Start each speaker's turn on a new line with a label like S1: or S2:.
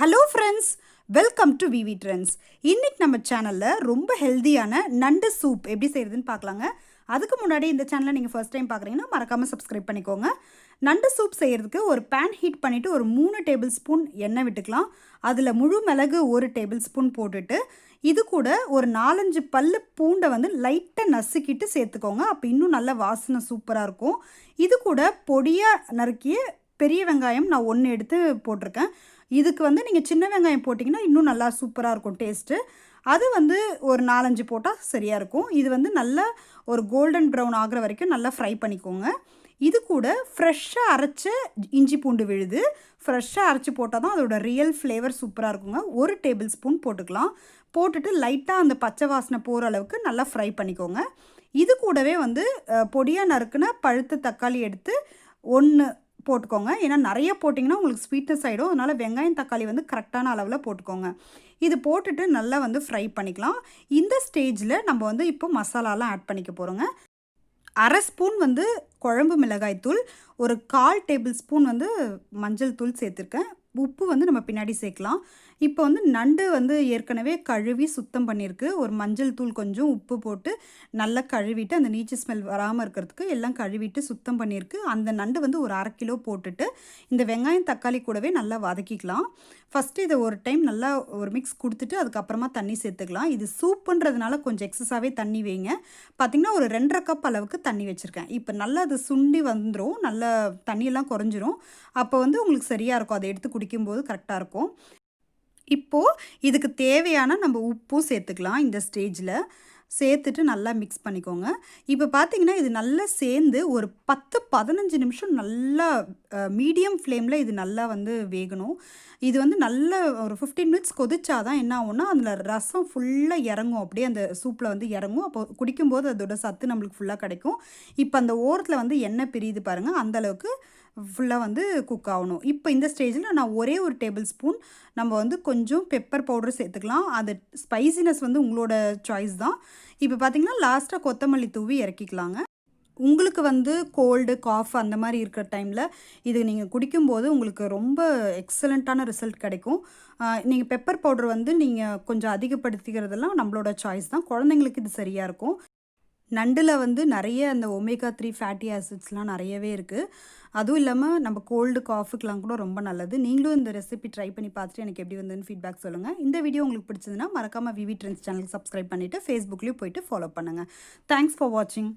S1: Hello friends, welcome to V V trends. இன்றைக்கி நம்ம சேனலில் ரொம்ப ஹெல்த்தியான நண்டு சூப் எப்படி செய்கிறதுன்னு பார்க்கலாங்க. அதுக்கு முன்னாடி இந்த சேனலை நீங்கள் ஃபர்ஸ்ட் டைம் பார்க்குறீங்கன்னா மறக்காமல் சப்ஸ்கிரைப் பண்ணிக்கோங்க. நண்டு சூப் செய்கிறதுக்கு ஒரு பேன் ஹீட் பண்ணிவிட்டு ஒரு 3 டேபிள் ஸ்பூன் எண்ணெய் விட்டுக்கலாம். அதில் முழு மிளகு 1 டேபிள் ஸ்பூன் போட்டுட்டு இது கூட ஒரு 4-5 பல்லு பூண்டை வந்து லைட்டாக நசுக்கிட்டு சேர்த்துக்கோங்க. அப்போ இன்னும் நல்ல வாசனை சூப்பராக இருக்கும். இது கூட பொடியாக நறுக்கிய பெரிய வெங்காயம் நான் 1 எடுத்து போட்டிருக்கேன். இதுக்கு வந்து நீங்கள் சின்ன வெங்காயம் போட்டிங்கன்னா இன்னும் நல்லா சூப்பராக இருக்கும் டேஸ்ட்டு. அது வந்து ஒரு 4-5 போட்டால் சரியாக இருக்கும். இது வந்து நல்லா ஒரு கோல்டன் ப்ரௌன் ஆகிற வரைக்கும் நல்லா ஃப்ரை பண்ணிக்கோங்க. இது கூட ஃப்ரெஷ்ஷாக அரைச்ச இஞ்சி பூண்டு விழுது ஃப்ரெஷ்ஷாக அரைச்சி போட்டால் தான் அதோட ரியல் ஃப்ளேவர் சூப்பராக இருக்குங்க. 1 டேபிள் ஸ்பூன் போட்டுக்கலாம். போட்டுட்டு லைட்டாக அந்த பச்சை வாசனை போகிற அளவுக்கு நல்லா ஃப்ரை பண்ணிக்கோங்க. இது கூடவே வந்து பொடியாக நறுக்குன பழுத்த தக்காளி எடுத்து 1 போட்டுக்கோங்க. ஏன்னா நிறைய போட்டிங்கன்னா உங்களுக்கு ஸ்வீட்னஸ் ஆகிடும். அதனால் வெங்காயம் தக்காளி வந்து கரெக்டான அளவில் போட்டுக்கோங்க. இது போட்டுட்டு நல்லா வந்து ஃப்ரை பண்ணிக்கலாம். இந்த ஸ்டேஜில் நம்ம வந்து இப்போ மசாலாலாம் ஆட் பண்ணிக்க போகிறோங்க. 1/2 ஸ்பூன் வந்து குழம்பு மிளகாய் தூள், ஒரு 1/4 டேபிள் ஸ்பூன் வந்து மஞ்சள் தூள் சேர்த்துருக்கேன். உப்பு வந்து நம்ம பின்னாடி சேர்க்கலாம். இப்போ வந்து நண்டு வந்து ஏற்கனவே கழுவி சுத்தம் பண்ணியிருக்கு. ஒரு மஞ்சள் தூள் கொஞ்சம் உப்பு போட்டு நல்லா கழுவிட்டு அந்த நீச்சு ஸ்மெல் வராமல் இருக்கிறதுக்கு எல்லாம் கழுவிட்டு சுத்தம் பண்ணியிருக்கு. அந்த நண்டு வந்து ஒரு 1/2 கிலோ போட்டுட்டு இந்த வெங்காயம் தக்காளி கூடவே நல்லா வதக்கிக்கலாம். ஃபஸ்ட்டு இதை ஒரு டைம் நல்லா ஒரு மிக்ஸ் கொடுத்துட்டு அதுக்கப்புறமா தண்ணி சேர்த்துக்கலாம். இது சூப்புன்றதுனால கொஞ்சம் எக்ஸஸாகவே தண்ணி வைங்க. பார்த்திங்கன்னா ஒரு 2.5 கப் அளவுக்கு தண்ணி வச்சுருக்கேன். இப்போ நல்லா அது சுண்டி வந்துடும், நல்லா தண்ணியெல்லாம் குறைஞ்சிரும். அப்போ வந்து உங்களுக்கு சரியாக இருக்கும், அதை எடுத்து குடிக்கும்போது கரெக்டாக இருக்கும். இப்போது இதுக்கு தேவையான நம்ம உப்பும் சேர்த்துக்கலாம். இந்த ஸ்டேஜில் சேர்த்துட்டு நல்லா மிக்ஸ் பண்ணிக்கோங்க. இப்போ பார்த்தீங்கன்னா இது நல்லா சேர்ந்து ஒரு 10-15 நிமிஷம் நல்லா மீடியம் ஃப்ளேமில் இது நல்லா வந்து வேகணும். இது வந்து நல்ல ஒரு 15 மினிட்ஸ் கொதிச்சா தான் என்ன ஆகும்னா அதில் ரசம் ஃபுல்லாக இறங்கும், அப்படியே அந்த சூப்பில் வந்து இறங்கும். அப்போ குடிக்கும்போது அதோட சத்து நம்மளுக்கு ஃபுல்லாக கிடைக்கும். இப்போ அந்த ஓரத்தில் வந்து எண்ணெய் பிரியுது பாருங்கள், அந்தளவுக்கு ஃபுல்லாக வந்து குக் ஆகணும். இப்போ இந்த ஸ்டேஜில் நான் ஒரே ஒரு டேபிள் ஸ்பூன் நம்ம வந்து கொஞ்சம் பெப்பர் பவுடர் சேர்த்துக்கலாம். அது ஸ்பைசினஸ் வந்து உங்களோட சாய்ஸ் தான். இப்போ பார்த்திங்கன்னா லாஸ்ட்டாக கொத்தமல்லி தூவி இறக்கிக்கலாங்க. உங்களுக்கு வந்து கோல்டு காஃப் அந்த மாதிரி இருக்கிற டைமில் இது நீங்கள் குடிக்கும்போது உங்களுக்கு ரொம்ப எக்ஸலண்ட்டான ரிசல்ட் கிடைக்கும். நீங்கள் பெப்பர் பவுடர் வந்து நீங்கள் கொஞ்சம் அதிகப்படுத்திக்கிறதெல்லாம் நம்மளோட சாய்ஸ் தான். குழந்தைங்களுக்கு இது சரியாக இருக்கும். நண்டில் வந்து நிறைய அந்த ஒமேகா 3 ஃபேட்டி ஆசிட்ஸ்லாம் நிறையவே இருக்குது. அதுவும் இல்லாமல் நம்ம கோல்டு காஃபுக்கெலாம் கூட ரொம்ப நல்லது. நீங்களும் இந்த ரெசிபி ட்ரை பண்ணி பார்த்துட்டு எனக்கு எப்படி வந்ததுன்னு ஃபீட்பேக் சொல்லுங்கள். இந்த வீடியோ உங்களுக்கு பிடிச்சதுன்னா மறக்காமல் விவி ட்ரெண்ட்ஸ் சேனலுக்கு சப்ஸ்கிரைப் பண்ணிவிட்டு ஃபேஸ்புக்லேயும் போயிட்டு ஃபாலோ பண்ணுங்கள். தேங்க்ஸ் ஃபார் வாட்சிங்.